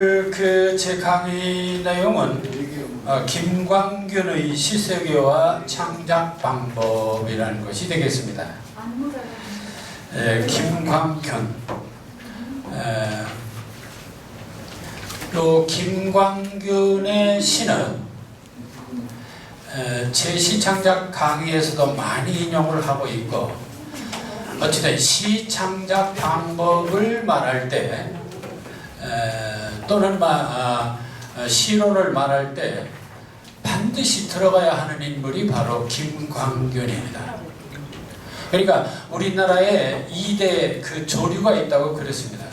제 강의 내용은 김광균의 시세계와 창작 방법이라는 것이 되겠습니다. 김광균. 또 김광균의 시는 제 시창작 강의에서도 많이 인용을 하고 있고, 어찌든 시창작 방법을 말할 때 또는 시로를 말할 때 반드시 들어가야 하는 인물이 바로 김광균입니다. 그러니까 우리나라에 2대 그 조류가 있다고 그랬습니다.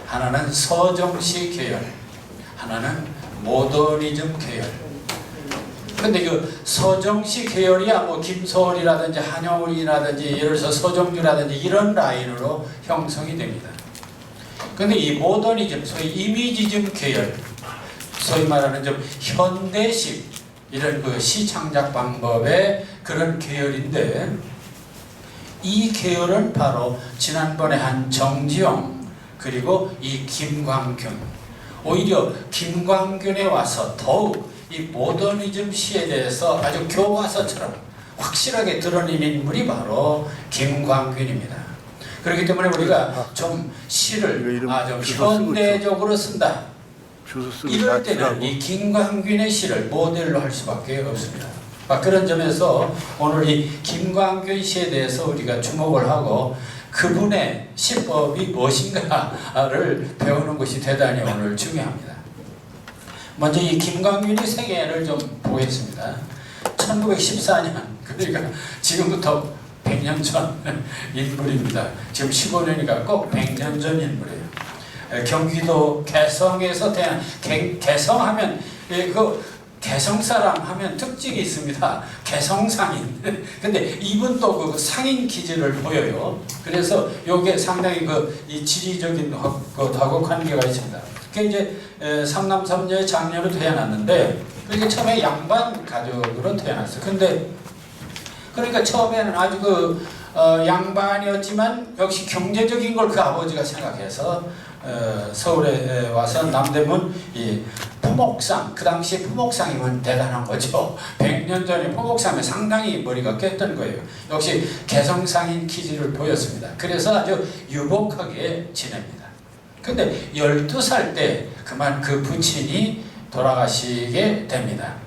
하나는 서정시 계열, 하나는 모더니즘 계열. 근데 그 서정시 계열이야 뭐 김소월이라든지 한영훈이라든지 예를 들어서 서정주라든지 이런 라인으로 형성이 됩니다. 근데 이 모더니즘, 소위 이미지즘 계열, 소위 말하는 좀 현대식 이런 그 시창작 방법의 그런 계열인데, 이 계열은 바로 지난번에 한 정지용 그리고 이 김광균, 오히려 김광균에 와서 더욱 이 모더니즘 시에 대해서 아주 교과서처럼 확실하게 드러낸 인물이 바로 김광균입니다. 그렇기 때문에 우리가 좀 시를 좀 현대적으로 쓴다, 이럴 때는 이 김광균의 시를 모델로 할 수밖에 없습니다. 그런 점에서 오늘 이 김광균 시에 대해서 우리가 주목을 하고 그분의 시법이 무엇인가를 배우는 것이 대단히 오늘 중요합니다. 먼저 이 김광균의 생애를 좀 보겠습니다. 1914년, 그러니까 지금부터 100년 전 인물입니다. 지금 15년이니까 꼭 100년 전 인물이에요. 경기도 개성에서 태어난, 개성하면 그 개성 사람 하면 특징이 있습니다. 개성상인. 근데 이분 또 그 상인 기질을 보여요. 그래서 요게 상당히 이 지리적인 것하고 관계가 있습니다. 그게 이제 삼남삼녀의 장녀로 태어났는데, 그게 처음에 양반 가족으로 태어났어요. 근데 그러니까 처음에는 아주 양반이었지만 역시 경제적인 걸 그 아버지가 생각해서 서울에 와서 남대문 이 포목상, 그 당시에 포목상이면 대단한 거죠. 100년 전에 포목상에 상당히 머리가 깼던 거예요. 역시 개성상인 기질을 보였습니다. 그래서 아주 유복하게 지냅니다. 근데 12살 때 그만 그 부친이 돌아가시게 됩니다.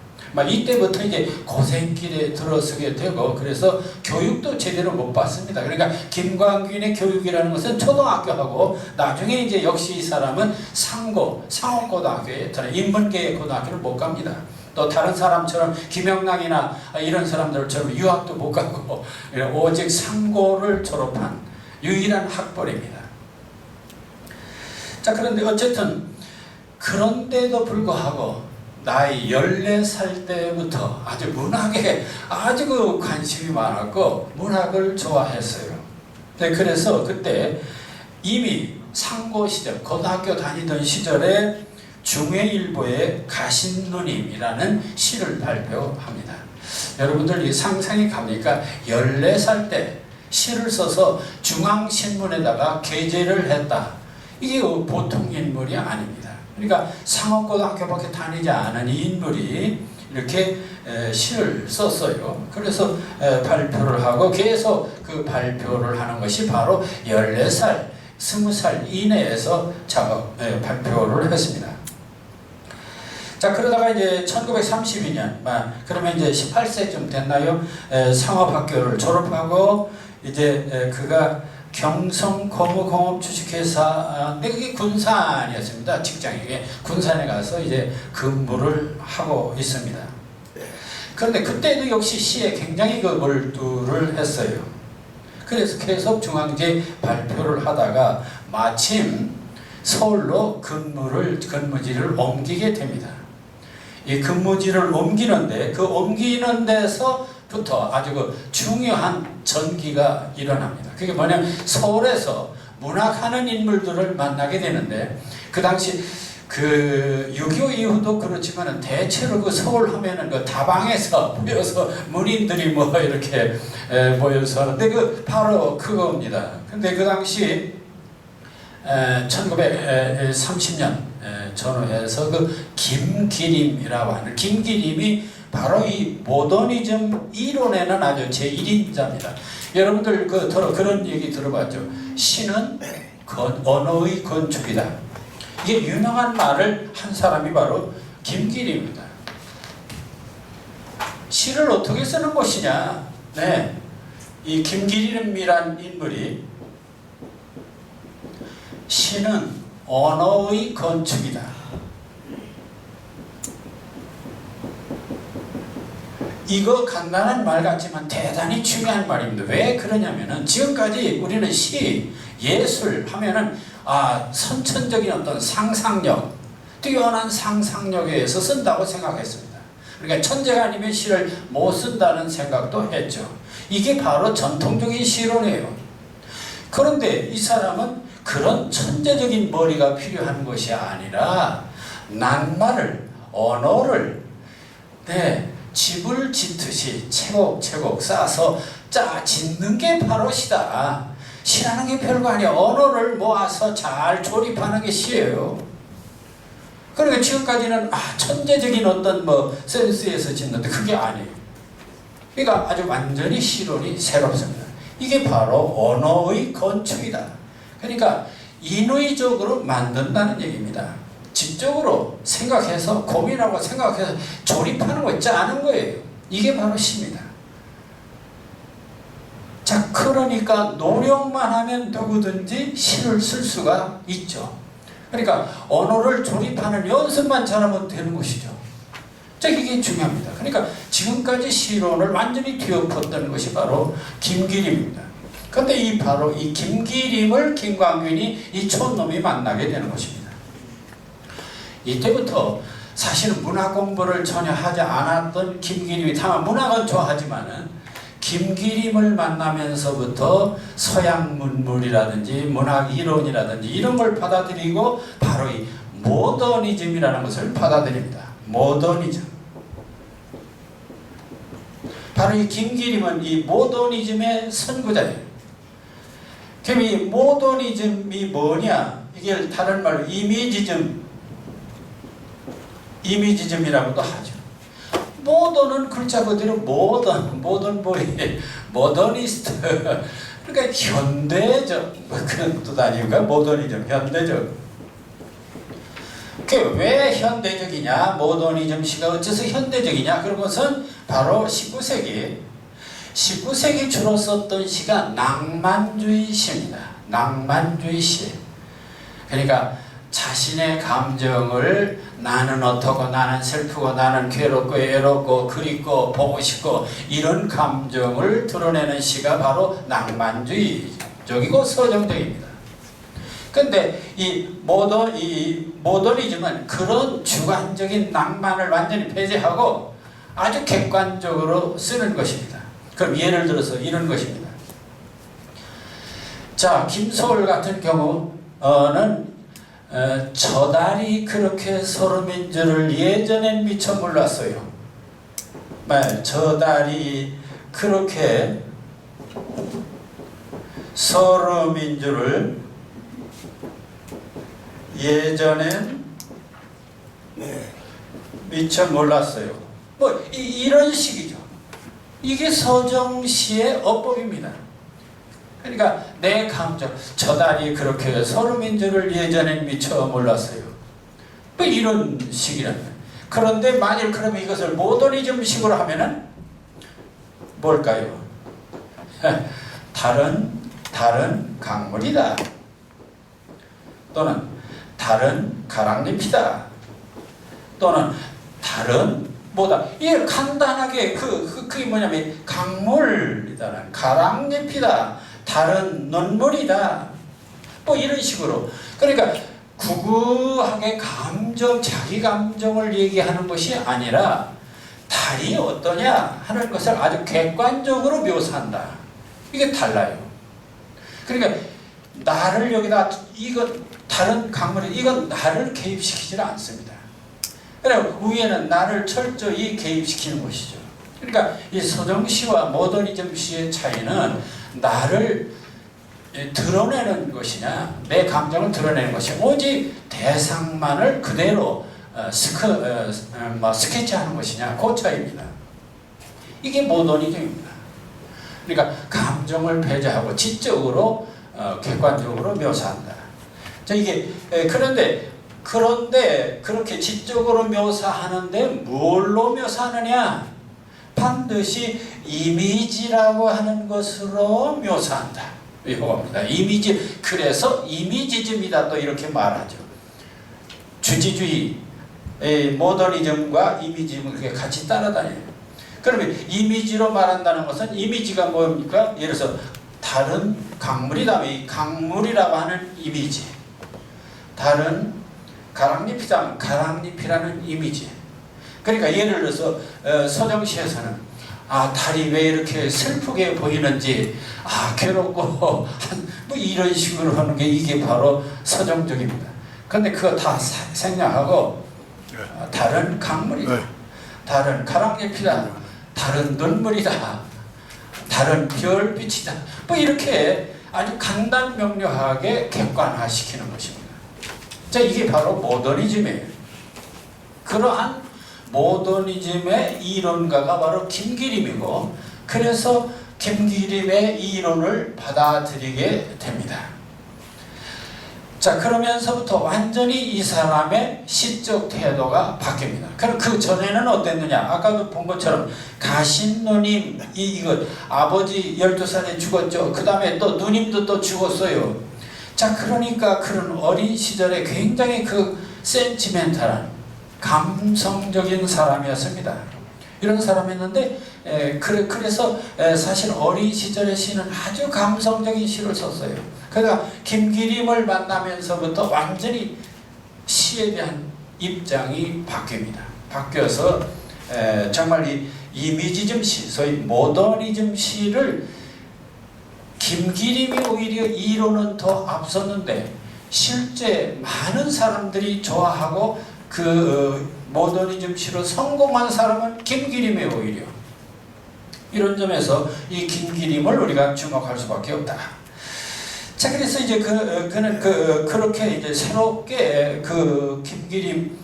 이때부터 이제 고생길에 들어서게 되고, 그래서 교육도 제대로 못 받습니다. 그러니까 김광균의 교육이라는 것은 초등학교하고 나중에 이제 역시 이 사람은 상업고등학교에 인문계 고등학교를 못 갑니다. 또 다른 사람처럼 김영락이나 이런 사람들처럼 유학도 못 가고 오직 상고를 졸업한 유일한 학벌입니다. 자, 그런데 어쨌든 그런데도 불구하고 나이 14살 때부터 아주 문학에 아주 관심이 많았고 문학을 좋아했어요. 네, 그래서 그때 이미 상고 시절, 고등학교 다니던 시절에 중해일보의 가신누님이라는 시를 발표합니다. 여러분들 상상이 갑니까? 14살 때 시를 써서 중앙신문에다가 게재를 했다. 이게 보통 인물이 아닙니다. 그러니까 상업고등학교밖에 다니지 않은 이 인물이 이렇게 시를 썼어요. 그래서 발표를 하고 계속 그 발표를 하는 것이 바로 14살, 20살 이내에서 발표를 했습니다. 자, 그러다가 이제 1932년, 그러면 이제 18세쯤 됐나요? 상업학교를 졸업하고 이제 그가 경성고무공업 주식회사, 근데 그게 군산이었습니다. 직장이 군산에 가서 이제 근무를 하고 있습니다. 그런데 그때도 역시 시에 굉장히 몰두를 했어요. 그래서 계속 중앙제 발표를 하다가 마침 서울로 근무지를 옮기게 됩니다. 이 근무지를 옮기는데 그 옮기는 데서부터 아주 중요한 전기가 일어납니다. 그게 뭐냐면 서울에서 문학하는 인물들을 만나게 되는데, 그 당시 6.25 이후도 그렇지만 대체로 서울 하면은 다방에서 모여서 문인들이 이렇게 모여서 하는데 바로 그겁니다. 근데 그 당시 1930년 전후해서 그 김기림이라고 하는 김기림이 바로 이 모더니즘 이론에는 아주 제1인자입니다. 여러분들 그런 얘기 들어봤죠? 시는 언어의 건축이다. 이게 유명한 말을 한 사람이 바로 김기림입니다. 시를 어떻게 쓰는 것이냐? 네, 이 김기림이란 인물이 시는 언어의 건축이다. 이거 간단한 말 같지만 대단히 중요한 말입니다. 왜 그러냐면은 지금까지 우리는 시, 예술 하면은 선천적인 어떤 상상력, 뛰어난 상상력에 의해서 쓴다고 생각했습니다. 그러니까 천재가 아니면 시를 못 쓴다는 생각도 했죠. 이게 바로 전통적인 시론이에요. 그런데 이 사람은 그런 천재적인 머리가 필요한 것이 아니라 낱말을, 언어를 집을 짓듯이 채곡채곡 쌓아서 짓는 게 바로 시다. 시라는 게 별거 아니야. 언어를 모아서 잘 조립하는 게 시예요. 그러니까 지금까지는 천재적인 어떤 센스에서 짓는데 그게 아니에요. 그러니까 아주 완전히 시론이 새롭습니다. 이게 바로 언어의 건축이다. 그러니까 인위적으로 만든다는 얘기입니다. 지적으로 생각해서 고민하고 생각해서 조립하는 거 있지 않은 거예요. 이게 바로 시입니다. 자, 그러니까 노력만 하면 누구든지 시를 쓸 수가 있죠. 그러니까 언어를 조립하는 연습만 잘하면 되는 것이죠. 자, 이게 중요합니다. 그러니까 지금까지 시론을 완전히 뒤엎었던 것이 바로 김기림입니다. 그런데 바로 이 김기림을 김광균이 이 촌놈이 만나게 되는 것입니다. 이때부터 사실은 문학 공부를 전혀 하지 않았던 김기림이 다만 문학은 좋아하지만은 김기림을 만나면서부터 서양 문물이라든지 문학 이론이라든지 이런 걸 받아들이고 바로 이 모더니즘이라는 것을 받아들입니다. 모더니즘. 바로 이 김기림은 이 모더니즘의 선구자예요. 그럼 이 모더니즘이 뭐냐? 이게 다른 말로 이미지즘이라고도 하죠. 모던은 글자 그대로 모던 보이, 모더니스트. 그러니까 현대적 그런 뜻 아닙니까? 모더니즘, 현대적. 왜 현대적이냐? 모더니즘 시가 어째서 현대적이냐? 그런 것은 바로 19세기 주로 썼던 시가 낭만주의 시입니다. 낭만주의 시. 그러니까 자신의 감정을 나는 어떻고 나는 슬프고 나는 괴롭고 애롭고 그립고 보고 싶고 이런 감정을 드러내는 시가 바로 낭만주의적이고 서정적입니다. 근데 이 모더니즘은 그런 주관적인 낭만을 완전히 폐지하고 아주 객관적으로 쓰는 것입니다. 그럼 예를 들어서 이런 것입니다. 자, 김소월 같은 경우는 저 달이 그렇게 소름인 줄을 예전엔 미처 몰랐어요. 저 달이 그렇게 소름인 줄을 예전엔 미처 몰랐어요. 이런 식이죠. 이게 서정시의 어법입니다. 그러니까 내 감정, 저 달이 그렇게 소름인 줄을 예전엔 미처 몰랐어요. 이런 식이란 말이에요. 그런데 만일 그러면 이것을 모더니즘 식으로 하면은 뭘까요? 다른 강물이다. 또는 다른 가랑잎이다. 또는 다른 뭐다. 이게 간단하게 그게 뭐냐면 강물이다. 가랑잎이다. 다른 눈물이다. 이런 식으로. 그러니까 구구하게 자기 감정을 얘기하는 것이 아니라 달이 어떠냐 하는 것을 아주 객관적으로 묘사한다. 이게 달라요. 그러니까 나를 여기다 다른 강물에 이건 나를 개입시키지 않습니다. 그리고 위에는 나를 철저히 개입시키는 것이죠. 그러니까 이 서정시와 모더니즘 시의 차이는 나를 드러내는 것이냐, 내 감정을 드러내는 것이냐, 오직 대상만을 그대로 스케치하는 것이냐, 그 차이입니다. 이게 모더니즘입니다. 그러니까 감정을 배제하고 지적으로 객관적으로 묘사한다. 자, 이게 그런데 그렇게 지적으로 묘사하는데 뭘로 묘사하느냐? 반드시 이미지라고 하는 것으로 묘사한다. 이겁니다. 이미지. 그래서 이미지즘이다 또 이렇게 말하죠. 주지주의, 모더니즘과 이미지즘은 그게 같이 따라다녀요. 그러면 이미지로 말한다는 것은 이미지가 뭡니까? 예를 들어서 다른 강물이다. 이 강물이라고 하는 이미지. 다른 가랑잎이다. 가랑잎이라는 이미지. 그러니까 예를 들어서 서정시에서는 달이 왜 이렇게 슬프게 보이는지, 괴롭고 뭐 이런 식으로 하는 게 이게 바로 서정적입니다. 근데 그거 다 생략하고 다른 강물이다. 다른 가랑잎이다. 다른 눈물이다. 다른 별빛이다. 뭐 이렇게 아주 간단명료하게 객관화시키는 것입니다. 자, 이게 바로 모더니즘이에요. 그러한 모더니즘의 이론가가 바로 김기림이고, 그래서 김기림의 이론을 받아들이게 됩니다. 자, 그러면서부터 완전히 이 사람의 시적 태도가 바뀝니다. 그럼 그 전에는 어땠느냐? 아까도 본 것처럼 가신누님, 이거 아버지 12살에 죽었죠. 그 다음에 또 누님도 또 죽었어요. 자, 그러니까 그런 어린 시절에 굉장히 그 센티멘탈한 감성적인 사람이었습니다. 이런 사람이었는데 그래서 사실 어린 시절의 시는 아주 감성적인 시를 썼어요. 그러니까 김기림을 만나면서부터 완전히 시에 대한 입장이 바뀝니다. 바뀌어서 정말 이 이미지즘 시, 소위 모더니즘 시를 김기림이 오히려 이론은 더 앞섰는데 실제 많은 사람들이 좋아하고 그 모더니즘 시로 성공한 사람은 김기림이 오히려. 이런 점에서 이 김기림을 우리가 주목할 수밖에 없다. 자, 그래서 이제 그는 그렇게 이제 새롭게 그 김기림,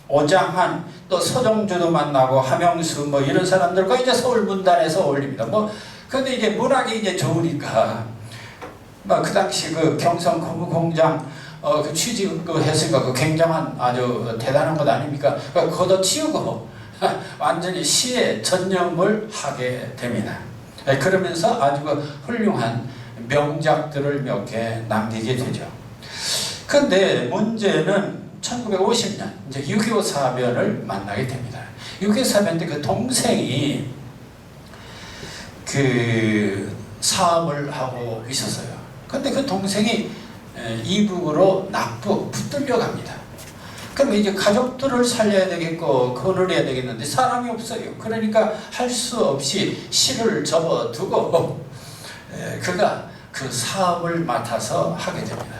오장한, 또 서정주도 만나고 하명수 뭐 이런 사람들과 이제 서울 문단에서 어울립니다. 근데 이제 문학이 이제 좋으니까, 그 당시 그 경성 고무공장 그 취직했으니까 그 굉장한 아주 대단한 것 아닙니까? 그러니까 걷어치우고 완전히 시에 전념을 하게 됩니다. 그러면서 아주 훌륭한 명작들을 몇 개 남기게 되죠. 근데 문제는 1950년 이제 6.25 사변을 만나게 됩니다. 6.25 사변 때 그 동생이 그 사업을 하고 있었어요. 근데 그 동생이 이북으로 납북 붙들려 갑니다. 그럼 이제 가족들을 살려야 되겠고 그걸 해야 되겠는데 사람이 없어요. 그러니까 할 수 없이 시를 접어두고 그가 그 사업을 맡아서 하게 됩니다.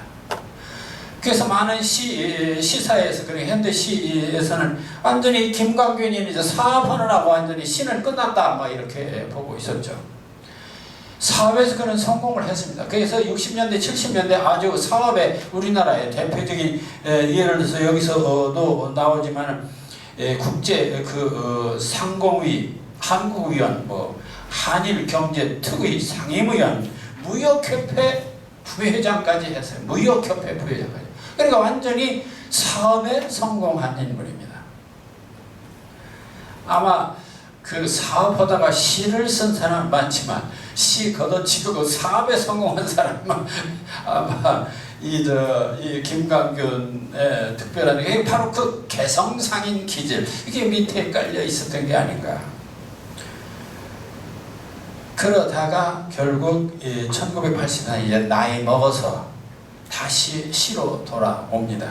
그래서 많은 시사에서, 그리고 현대 시에서는 완전히 김광균이 이제 사업하느라고 완전히 시는 끝났다 막 이렇게 보고 있었죠. 사업에서 그는 성공을 했습니다. 그래서 60년대 70년대 아주 사업에 우리나라의 대표적인 예를 들어서 여기서도 나오지만 국제 상공위, 한국위원, 한일경제특위 상임위원, 무역협회 부회장까지 했어요. 무역협회 부회장까지. 그러니까 완전히 사업에 성공한 인물입니다. 아마 그 사업하다가 시를 쓴 사람은 많지만 시 걷어치우고 사업에 성공한 사람은 아마 이 김광균의 특별한 게 바로 그 개성상인 기질, 이게 밑에 깔려 있었던 게 아닌가. 그러다가 결국 1980년 이제 나이 먹어서 다시 시로 돌아옵니다.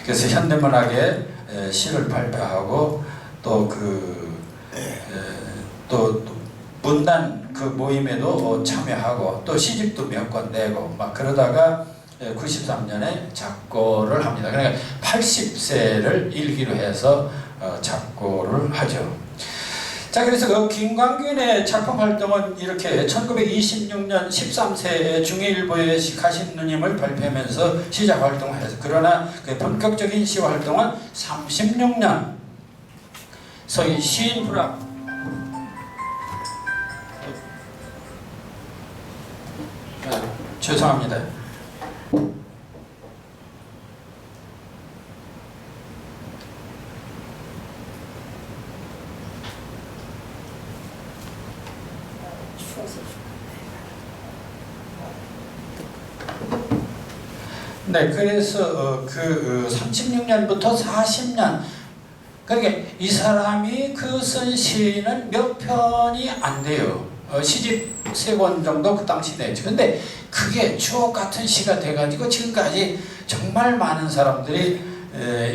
그래서 현대문학에 시를 발표하고 또 문단 그 모임에도 참여하고 또 시집도 몇 권 내고 막 그러다가 93년에 작고를 합니다. 그러니까 80세를 일기로 해서 작고를 하죠. 자, 그래서 그 김광균의 작품 활동은 이렇게 1926년 13세에 중해일보에 가신 누님을 발표하면서 시작 활동을 해서, 그러나 그 본격적인 시 활동은 36년 소위 시인 불합, 죄송합니다. 네, 그래서 그 36년부터 40년, 그러니까 이 사람이 그 쓴 시는 몇 편이 안 돼요. 시집 3권 정도 그 당시 냈죠. 근데 그게 주옥 같은 시가 돼가지고 지금까지 정말 많은 사람들이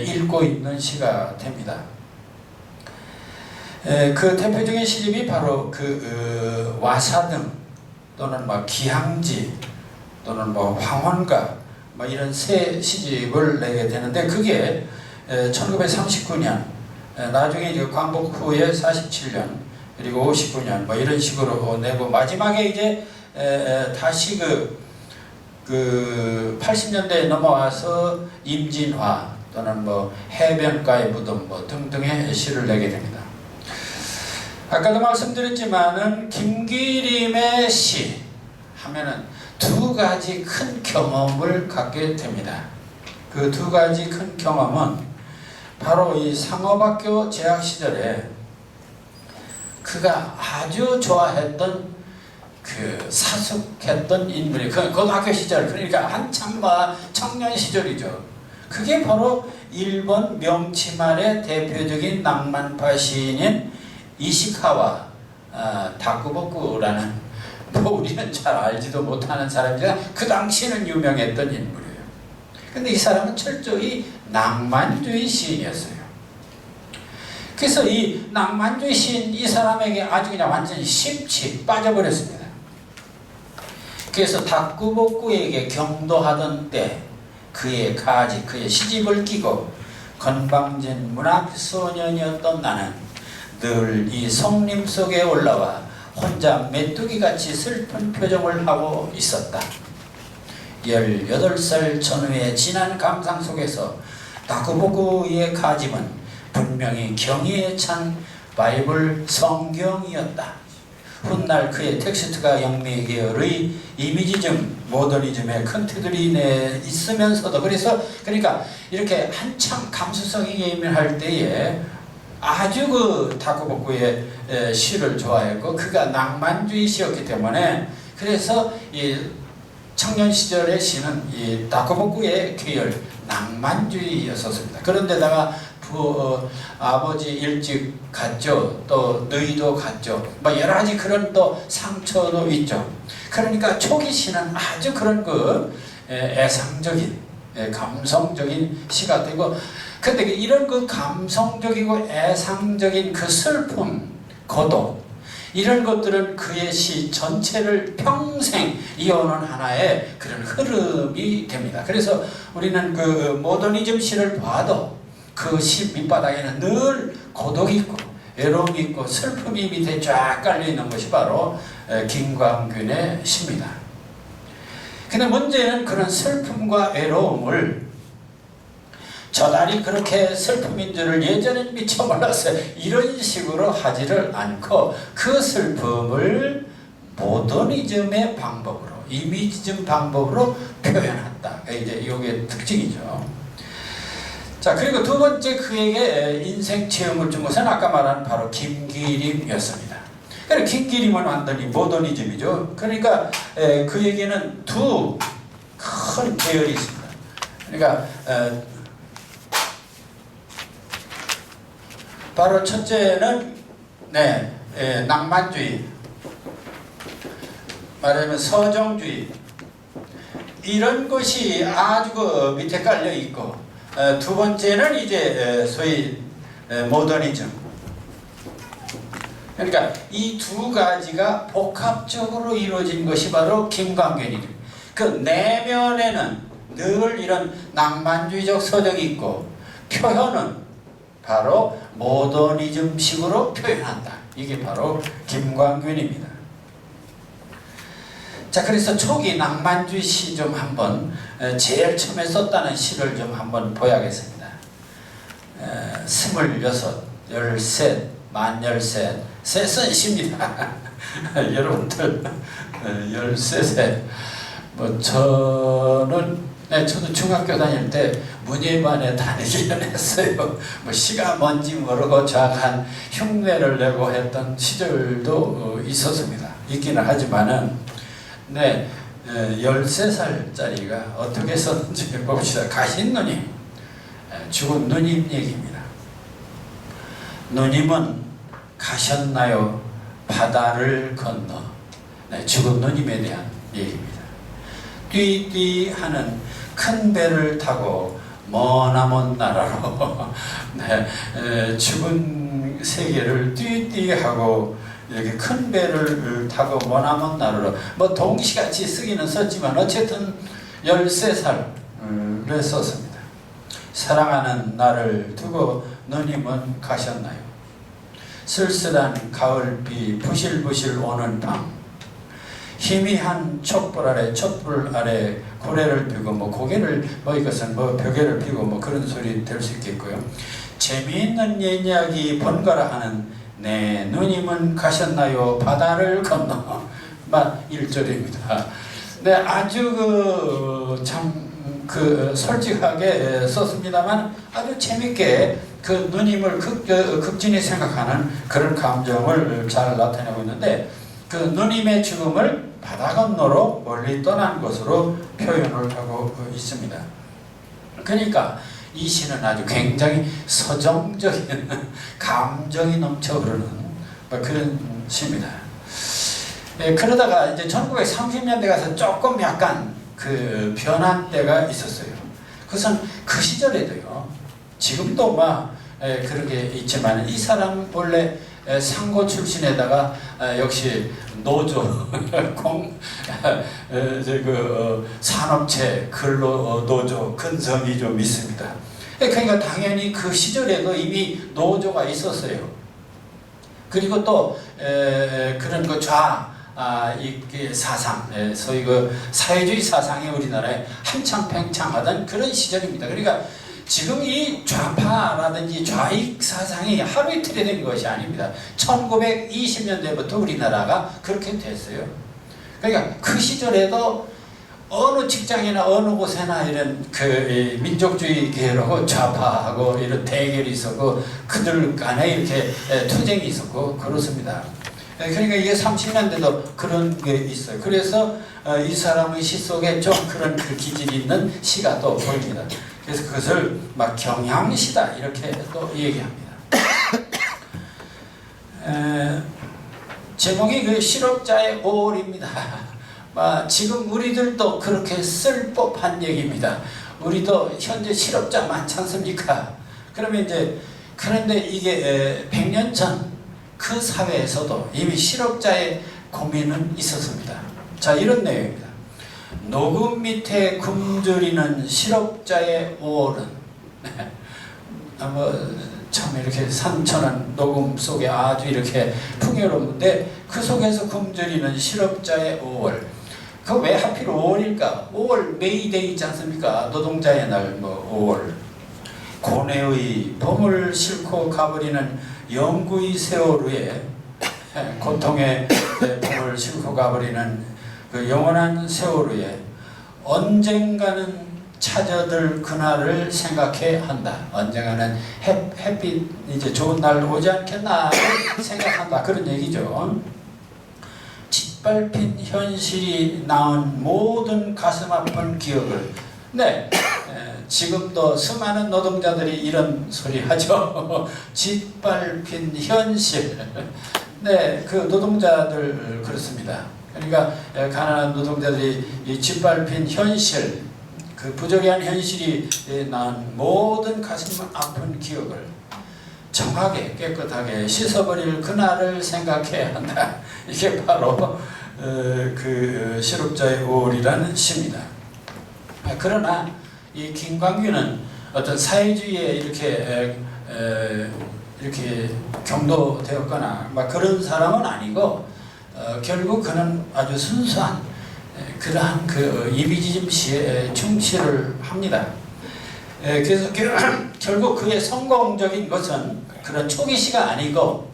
읽고 있는 시가 됩니다. 그 대표적인 시집이 바로 그 와사등 또는 뭐 기항지 또는 뭐 황혼가 뭐 이런 세 시집을 내게 되는데, 그게 1939년, 나중에 이제 광복 후에 47년, 그리고 59년 뭐 이런 식으로 내고, 마지막에 이제 다시 그 80년대에 넘어와서 임진화 또는 뭐 해변가의 무덤 뭐 등등의 시를 내게 됩니다. 아까도 말씀드렸지만은 김기림의 시 하면은 두 가지 큰 경험을 갖게 됩니다. 그 두 가지 큰 경험은 바로 이 상업학교 재학 시절에 그가 아주 좋아했던 그 사숙했던 인물이, 그 고등학교 시절, 그러니까 한참 청년 시절이죠. 그게 바로 일본 명치말의 대표적인 낭만파 시인인 이시카와 다쿠보쿠라는, 뭐 우리는 잘 알지도 못하는 사람이지만 그 당시에는 유명했던 인물이에요. 근데 이 사람은 철저히 낭만주의 시인이었어요. 그래서 이 낭만주의 시인 이 사람에게 아주 그냥 완전히 심취 빠져버렸습니다. 그래서 다쿠보쿠에게 경도하던 때 그의 가지, 그의 시집을 끼고 건방진 문학소년이었던 나는 늘 이 성림 속에 올라와 혼자 메뚜기같이 슬픈 표정을 하고 있었다. 18살 전후의 진한 감상 속에서 다쿠보쿠의 가짐은 분명히 경의에 찬 바이블 성경이었다. 훗날 그의 텍스트가 영미 계열의 이미지즘, 모더니즘의 큰 테두리에 있으면서도, 그러니까 이렇게 한참 감수성이 예민할 때에 아주 그 다쿠보쿠의 시를 좋아했고, 그가 낭만주의 시였기 때문에, 그래서 이 청년 시절의 시는 이 다쿠보쿠의 계열 낭만주의였었습니다. 그런데다가 아버지 일찍 갔죠. 또 너희도 갔죠. 뭐 여러 가지 그런 또 상처도 있죠. 그러니까 초기 시는 아주 그런 그 애상적인, 감성적인 시가 되고, 근데 이런 그 감성적이고 애상적인 그 슬픔, 고독, 이런 것들은 그의 시 전체를 평생 이어오는 하나의 그런 흐름이 됩니다. 그래서 우리는 그 모더니즘 시를 봐도 그 시 밑바닥에는 늘 고독이 있고 외로움이 있고 슬픔이 밑에 쫙 깔려있는 것이 바로 김광균의 시입니다. 근데 문제는 그런 슬픔과 외로움을 저달이 그렇게 슬픔인 줄을 예전엔 미처 몰랐어요. 이런 식으로 하지를 않고 그 슬픔을 모더니즘의 방법으로, 이미지즘 방법으로 표현한다. 이제 이게 특징이죠. 자, 그리고 두 번째 그에게 인생 체험을 준 것은 아까 말한 바로 김기림이었습니다. 그러니까 김기림은 완전히 모더니즘이죠. 그러니까 그에게는 두 큰 계열이 있습니다. 그러니까 바로 첫째는 낭만주의, 말하자면 서정주의, 이런 것이 아주 그 밑에 깔려 있고, 두 번째는 이제 소위 모더니즘. 그러니까 이 두 가지가 복합적으로 이루어진 것이 바로 김광균이죠. 그 내면에는 늘 이런 낭만주의적 서정이 있고, 표현은 바로 모더니즘식으로 표현한다. 이게 바로 김광균입니다. 자, 그래서 초기 낭만주의 시 좀 한번 제일 처음에 썼다는 시를 좀 한번 보야겠습니다. 26, 13, 만열셋, 셋은 시입니다. 여러분들 13세 저도 중학교 다닐 때 문예반에 다니기는 했어요. 시가 뭔지 모르고 정확한 흉내를 내고 했던 시절도 있었습니다. 있기는 하지만은 13살짜리가 어떻게 썼는지 봅시다. 가신 누님, 죽은 누님 얘기입니다. 누님은 가셨나요? 바다를 건너. 죽은 누님에 대한 얘기입니다. 띠띠 하는 큰 배를 타고 머나먼 나라로 죽은 세계를 띠띠 하고 이렇게 큰 배를 타고 머나먼 나라로 동시같이 쓰기는 썼지만 어쨌든 13살을 썼습니다. 사랑하는 나를 두고 누님은 가셨나요? 쓸쓸한 가을비 부실부실 오는 밤 희미한 촛불 아래 고래를 피고 고개를 이것은 벽에를 피고 그런 소리 될 수 있겠고요. 재미있는 이야기 번갈아 하는 네 누님은 가셨나요? 바다를 건너 1절입니다. 네, 아주 솔직하게 썼습니다만 아주 재밌게 그 누님을 극진히 생각하는 그런 감정을 잘 나타내고 있는데 그 누님의 죽음을 바다 건너로 멀리 떠난 것으로 표현을 하고 있습니다. 그러니까 이 시는 아주 굉장히 서정적인 감정이 넘쳐 흐르는 그런 시입니다. 그러다가 이제 1930년대 가서 조금 약간 그 변한 때가 있었어요. 그것은 그 시절에도요. 지금도 그런 게 있지만 이 사람 원래 상고 출신에다가 역시 노조, 산업체, 근로 노조 근성이 좀 있습니다. 그러니까 당연히 그 시절에도 이미 노조가 있었어요. 그리고 또 그런 이 사상, 소위 사회주의 사상이 우리나라에 한창 팽창하던 그런 시절입니다. 그러니까 지금 이 좌파라든지 좌익 사상이 하루 이틀에 된 것이 아닙니다. 1920년대부터 우리나라가 그렇게 됐어요. 그러니까 그 시절에도 어느 직장이나 어느 곳에나 이런 민족주의 계열하고 좌파하고 이런 대결이 있었고 그들 간에 이렇게 투쟁이 있었고 그렇습니다. 그러니까 이게 30년대도 그런 게 있어요. 그래서 이 사람의 시 속에 좀 그런 기질이 있는 시가 또 보입니다. 그래서 그것을 경향시다 이렇게 또 얘기합니다. 제목이 실업자의 오월입니다. 지금 우리들도 그렇게 쓸 법한 얘기입니다. 우리도 현재 실업자 많지 않습니까? 그런데 이게 100년 전 그 사회에서도 이미 실업자의 고민은 있었습니다. 자, 이런 내용입니다. 녹음 밑에 굶주리는 실업자의 5월은 참 이렇게 산천한 녹음 속에 아주 이렇게 풍요로운데 그 속에서 굶주리는 실업자의 5월. 그 왜 하필 5월일까? 5월 메이데이 있지 않습니까? 노동자의 날 5월. 고뇌의 봄을 싣고 가버리는 영구의 세월호에 고통의 봄을 싣고 가버리는 그 영원한 세월호에 언젠가는 찾아들 그날을 생각해 한다. 언젠가는 햇빛 이제 좋은 날 오지 않겠나 생각한다. 그런 얘기죠. 짓밟힌 현실이 낳은 모든 가슴 아픈 기억을 지금도 수많은 노동자들이 이런 소리 하죠. 짓밟힌 현실. 그 노동자들 그렇습니다. 그러니까 가난한 노동자들이 이 짓밟힌 현실, 그 부조리한 현실이 낳은 모든 가슴 아픈 기억을 정확하게 깨끗하게 씻어버릴 그날을 생각해야 한다. 이게 바로 그 실업자의 5월이라는 시입니다. 그러나 이 김광균은 어떤 사회주의에 이렇게 경도되었거나 막 그런 사람은 아니고 결국 그는 아주 순수한 그러한 그 이미지즘 시에 충실을 합니다. 그래서 결국 그의 성공적인 것은 그런 초기 시가 아니고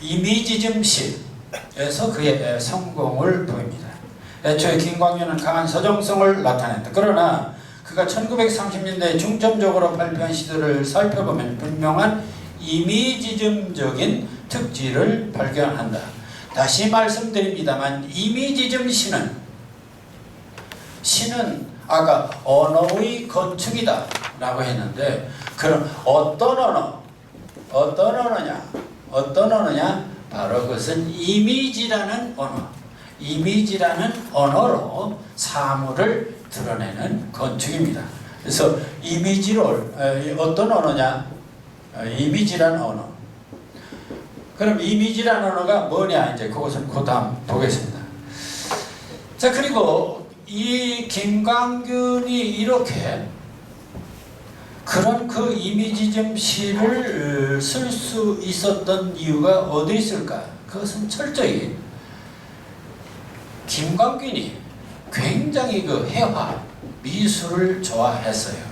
이미지즘 시에서 그의 성공을 보입니다. 애초에 김광규는 강한 서정성을 나타냈다. 그러나 그가 1930년대 중점적으로 발표한 시들을 살펴보면 분명한 이미지즘적인 특질을 발견한다. 다시 말씀드립니다만 이미지즘 시는 아까 언어의 건축이다 라고 했는데 그럼 어떤 언어냐? 바로 그것은 이미지라는 언어로 사물을 드러내는 건축입니다. 그래서 이미지를 어떤 언어냐? 이미지라는 언어. 그럼 이미지라는 언어가 뭐냐? 이제 그것은 그 다음 보겠습니다. 자, 그리고 이 김광균이 이렇게 그런 그 이미지즘 시를 쓸 수 있었던 이유가 어디 있을까? 그것은 철저히 김광균이 굉장히 그 회화, 미술을 좋아했어요.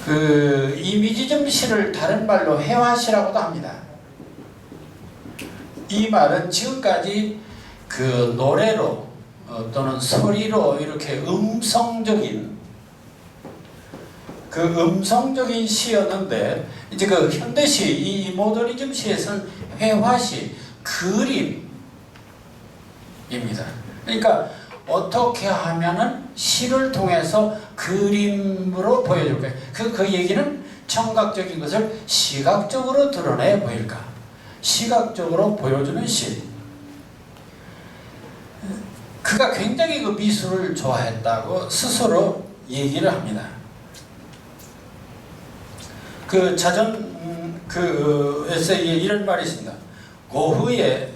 그 이미지즘 시를 다른 말로 회화시라고도 합니다. 이 말은 지금까지 그 노래로 또는 소리로 이렇게 음성적인 시였는데 이제 그 현대시, 이 모더니즘 시에서는 회화시, 그림입니다. 그러니까 어떻게 하면은 시를 통해서 그림으로 보여줄까? 그 얘기는 청각적인 것을 시각적으로 드러내 보일까? 시각적으로 보여주는 시. 그가 굉장히 그 미술을 좋아했다고 스스로 얘기를 합니다. 그 에세이에 이런 말이 있습니다. 고흐의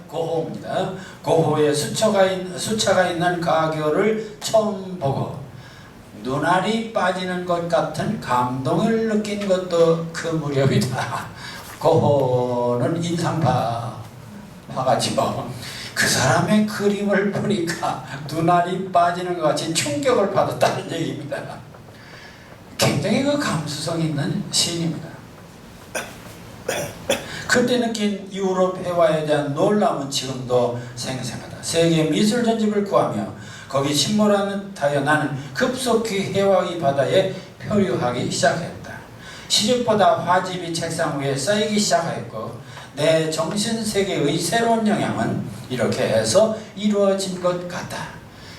고흐입니다. 고흐의 수차가 있는 가교를 처음 보고 눈알이 빠지는 것 같은 감동을 느낀 것도 그 무렵이다. 고흐는 인상파가지고 그 사람의 그림을 보니까 눈알이 빠지는 것 같이 충격을 받았다는 얘기입니다. 굉장히 그 감수성 있는 시인입니다. 그때 느낀 유럽 회화에 대한 놀라움은 지금도 생생하다. 세계 미술 전집을 구하며 거기 침몰하는 타여 나는 급속히 회화의 바다에 표류하기 시작했다. 시집보다 화집이 책상 위에 쌓이기 시작했고 내 정신세계의 새로운 영향은 이렇게 해서 이루어진 것 같다.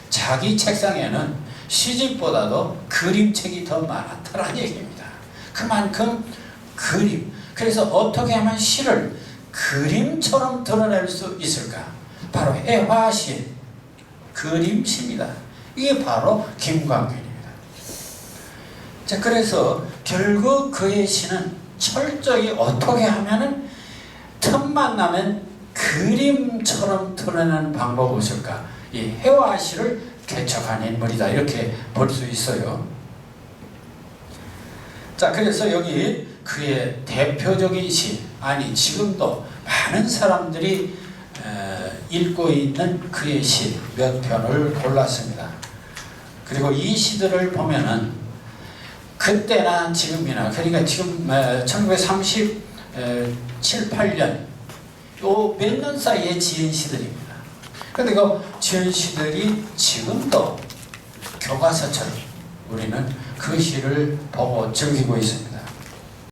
자기 책상에는 시집보다도 그림책이 더 많았다는 얘기입니다. 그만큼 그림. 그래서 어떻게 하면 시를 그림처럼 드러낼 수 있을까? 바로 회화시, 그림시입니다. 이게 바로 김광균입니다. 자, 그래서 결국 그의 시는 철저히 어떻게 하면은 틈만 나면 그림처럼 드러내는 방법이 없을까? 이 회화시를 개척한 인물이다. 이렇게 볼 수 있어요. 자, 그래서 여기 그의 대표적인 시, 아니 지금도 많은 사람들이 읽고 있는 그의 시 몇 편을 골랐습니다. 그리고 이 시들을 보면은 그때나 지금이나, 그러니까 지금 1937, 8년 요 몇 년 사이에 지은 시들입니다. 그런데 그 지은 시들이 지금도 교과서처럼 우리는 그 시를 보고 즐기고 있습니다.